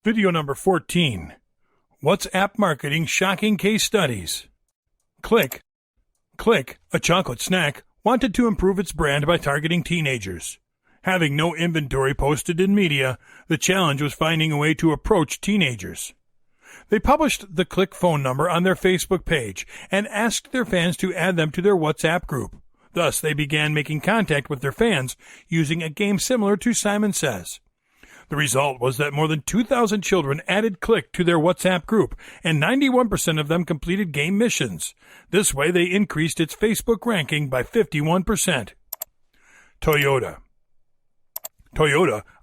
Video number 14. WhatsApp Marketing Shocking Case Studies. Click, a chocolate snack, wanted to improve its brand by targeting teenagers. Having no inventory posted in media, the challenge was finding a way to approach teenagers. They published the Click phone number on their Facebook page and asked their fans to add them to their WhatsApp group. Thus, they began making contact with their fans using a game similar to Simon Says. The result was that more than 2,000 children added Click to their WhatsApp group, and 91% of them completed game missions. This way, they increased its Facebook ranking by 51%. Toyota,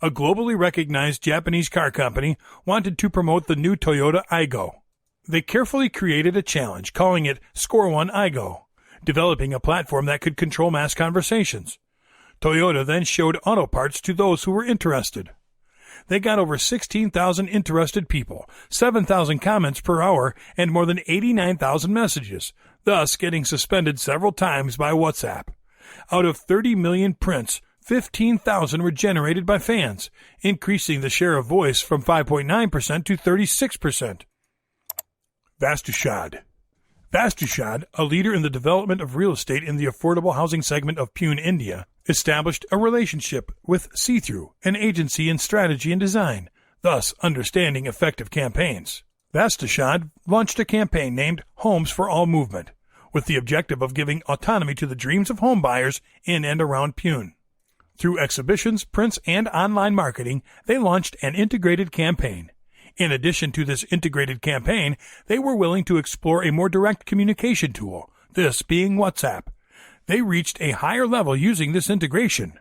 a globally recognized Japanese car company, wanted to promote the new Toyota Aygo. They carefully created a challenge, calling it Score One Aygo, developing a platform that could control mass conversations. Toyota then showed auto parts to those who were interested. They got over 16,000 interested people, 7,000 comments per hour, and more than 89,000 messages, thus getting suspended several times by WhatsApp. Out of 30 million prints, 15,000 were generated by fans, increasing the share of voice from 5.9% to 36%. Vastushad, a leader in the development of real estate in the affordable housing segment of Pune, India, established a relationship with See-Through, an agency in strategy and design, thus understanding effective campaigns. Vastushad launched a campaign named Homes for All Movement, with the objective of giving autonomy to the dreams of home buyers in and around Pune. Through exhibitions, prints, and online marketing, they launched an integrated campaign. In addition to this integrated campaign, they were willing to explore a more direct communication tool, this being WhatsApp. They reached a higher level using this integration.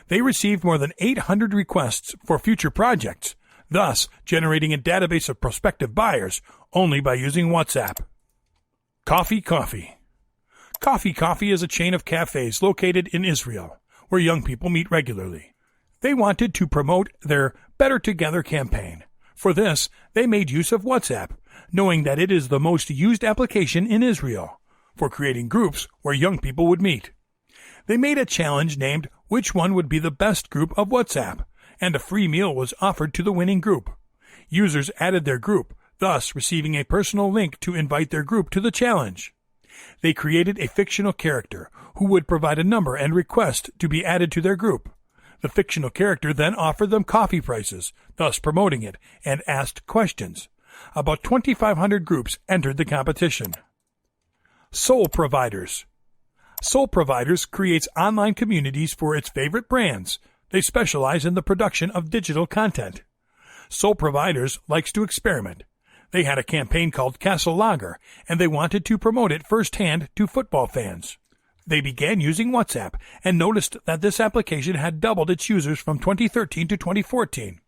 They received more than 800 requests for future projects, thus generating a database of prospective buyers only by using WhatsApp. Coffee is a chain of cafes located in Israel, where young people meet regularly. They wanted to promote their Better Together campaign. For this, they made use of WhatsApp, knowing that it is the most used application in Israel, for creating groups where young people would meet. They made a challenge named Which One Would Be the Best Group of WhatsApp, and a free meal was offered to the winning group. Users added their group, thus receiving a personal link to invite their group to the challenge. They created a fictional character who would provide a number and request to be added to their group. The fictional character then offered them coffee prices, thus promoting it, and asked questions. About 2,500 groups entered the competition. Soul Providers creates online communities for its favorite brands. They specialize in the production of digital content. Soul Providers likes to experiment. They had a campaign called Castle Lager, and they wanted to promote it firsthand to football fans. They began using WhatsApp and noticed that this application had doubled its users from 2013 to 2014.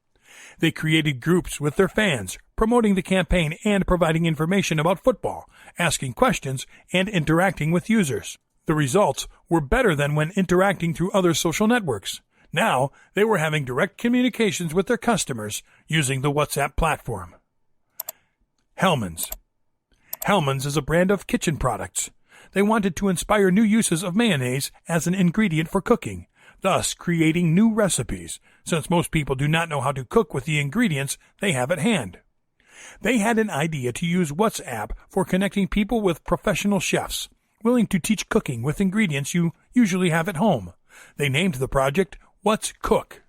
They created groups with their fans, promoting the campaign and providing information about football, asking questions, and interacting with users. The results were better than when interacting through other social networks. Now, they were having direct communications with their customers using the WhatsApp platform. Hellmann's is a brand of kitchen products. They wanted to inspire new uses of mayonnaise as an ingredient for cooking, thus creating new recipes, since most people do not know how to cook with the ingredients they have at hand. They had an idea to use WhatsApp for connecting people with professional chefs, willing to teach cooking with ingredients you usually have at home. They named the project What's Cook.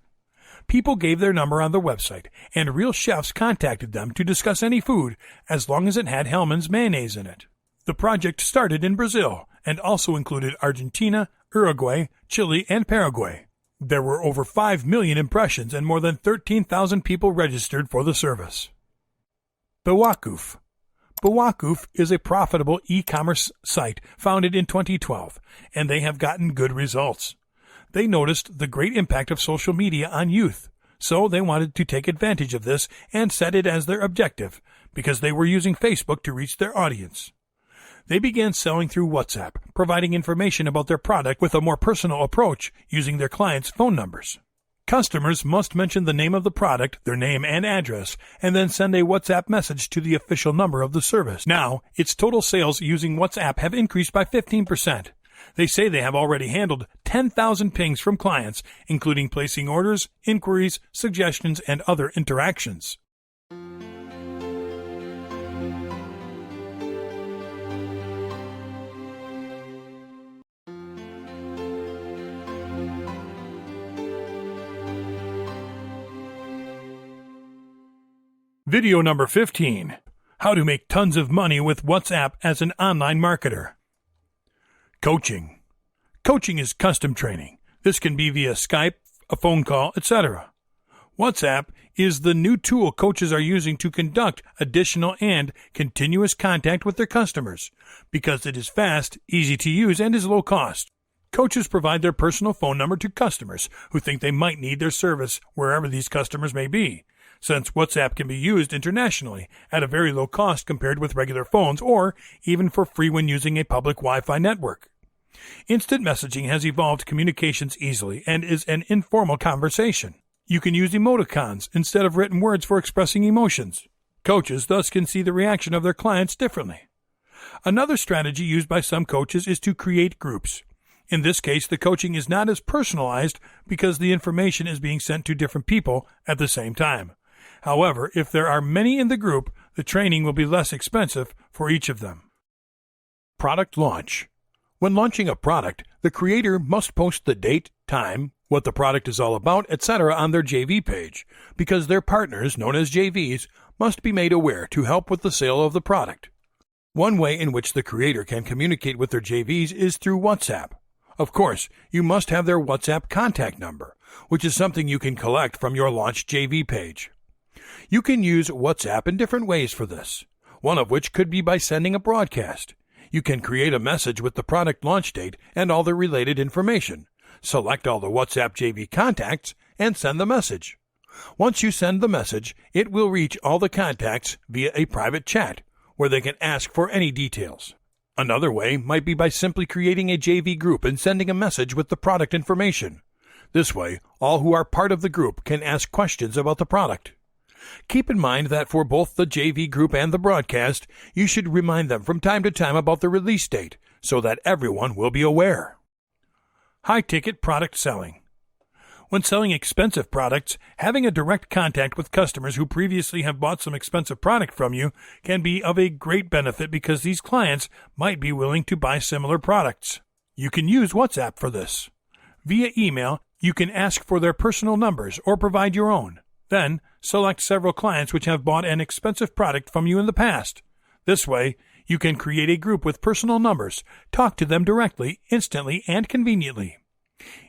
People gave their number on the website, and real chefs contacted them to discuss any food as long as it had Hellmann's mayonnaise in it. The project started in Brazil and also included Argentina, Uruguay, Chile, and Paraguay. There were over 5 million impressions and more than 13,000 people registered for the service. Bewakuf is a profitable e-commerce site founded in 2012, and they have gotten good results. They noticed the great impact of social media on youth, so they wanted to take advantage of this and set it as their objective, because they were using Facebook to reach their audience. They began selling through WhatsApp, providing information about their product with a more personal approach using their clients' phone numbers. Customers must mention the name of the product, their name and address, and then send a WhatsApp message to the official number of the service. Now, its total sales using WhatsApp have increased by 15%. They say they have already handled 10,000 pings from clients, including placing orders, inquiries, suggestions, and other interactions. Video number 15. How to make tons of money with WhatsApp as an online marketer. Coaching. Coaching is custom training. This can be via Skype, a phone call, etc. WhatsApp is the new tool coaches are using to conduct additional and continuous contact with their customers because it is fast, easy to use, and is low cost. Coaches provide their personal phone number to customers who think they might need their service wherever these customers may be, since WhatsApp can be used internationally at a very low cost compared with regular phones or even for free when using a public Wi-Fi network. Instant messaging has evolved communications easily and is an informal conversation. You can use emoticons instead of written words for expressing emotions. Coaches thus can see the reaction of their clients differently. Another strategy used by some coaches is to create groups. In this case, the coaching is not as personalized because the information is being sent to different people at the same time. However, if there are many in the group, the training will be less expensive for each of them. Product launch. When launching a product, the creator must post the date, time, what the product is all about, etc. on their JV page, because their partners, known as JVs, must be made aware to help with the sale of the product. One way in which the creator can communicate with their JVs is through WhatsApp. Of course, you must have their WhatsApp contact number, which is something you can collect from your launch JV page. You can use WhatsApp in different ways for this, one of which could be by sending a broadcast. You can create a message with the product launch date and all the related information. Select all the WhatsApp JV contacts and send the message. Once you send the message, it will reach all the contacts via a private chat where they can ask for any details. Another way might be by simply creating a JV group and sending a message with the product information. This way, all who are part of the group can ask questions about the product. Keep in mind that for both the JV group and the broadcast, you should remind them from time to time about the release date so that everyone will be aware. High-ticket product selling. When selling expensive products, having a direct contact with customers who previously have bought some expensive product from you can be of a great benefit because these clients might be willing to buy similar products. You can use WhatsApp for this. Via email, you can ask for their personal numbers or provide your own. Then, select several clients which have bought an expensive product from you in the past. This way, you can create a group with personal numbers, talk to them directly, instantly, and conveniently.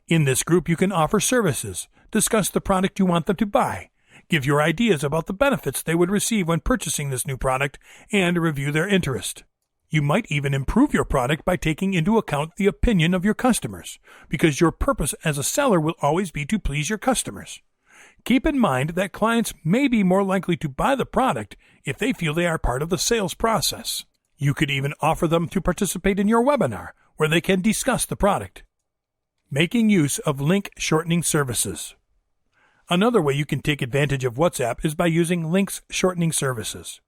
In this group, you can offer services, discuss the product you want them to buy, give your ideas about the benefits they would receive when purchasing this new product, and review their interest. You might even improve your product by taking into account the opinion of your customers, because your purpose as a seller will always be to please your customers. Keep in mind that clients may be more likely to buy the product if they feel they are part of the sales process. You could even offer them to participate in your webinar, where they can discuss the product. Making use of link shortening services. Another way you can take advantage of WhatsApp is by using links shortening services.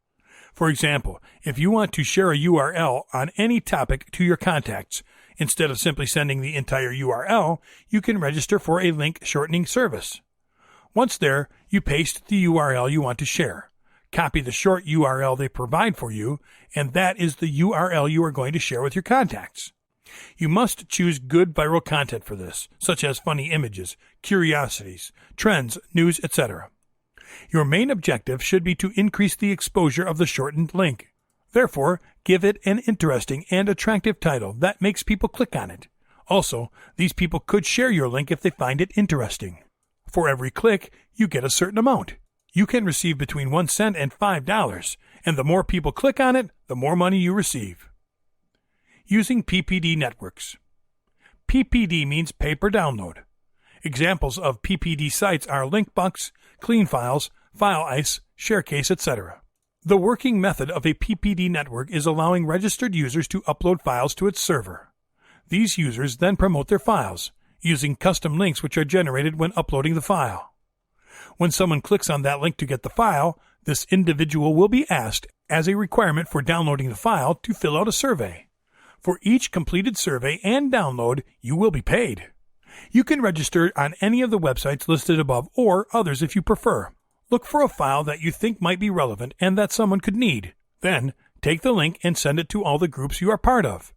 For example, if you want to share a URL on any topic to your contacts, instead of simply sending the entire URL, you can register for a link shortening service. Once there, you paste the URL you want to share. Copy the short URL they provide for you, and that is the URL you are going to share with your contacts. You must choose good viral content for this, such as funny images, curiosities, trends, news, etc. Your main objective should be to increase the exposure of the shortened link. Therefore, give it an interesting and attractive title that makes people click on it. Also, these people could share your link if they find it interesting. For every click, you get a certain amount. You can receive between 1 cent and $5, and the more people click on it, the more money you receive. Using PPD networks. PPD means pay per download. Examples of PPD sites are Linkbucks, CleanFiles, FileIce, ShareCase, etc. The working method of a PPD network is allowing registered users to upload files to its server. These users then promote their files, using custom links which are generated when uploading the file. When someone clicks on that link to get the file, this individual will be asked, as a requirement for downloading the file, to fill out a survey. For each completed survey and download, you will be paid. You can register on any of the websites listed above or others if you prefer. Look for a file that you think might be relevant and that someone could need. Then, take the link and send it to all the groups you are part of.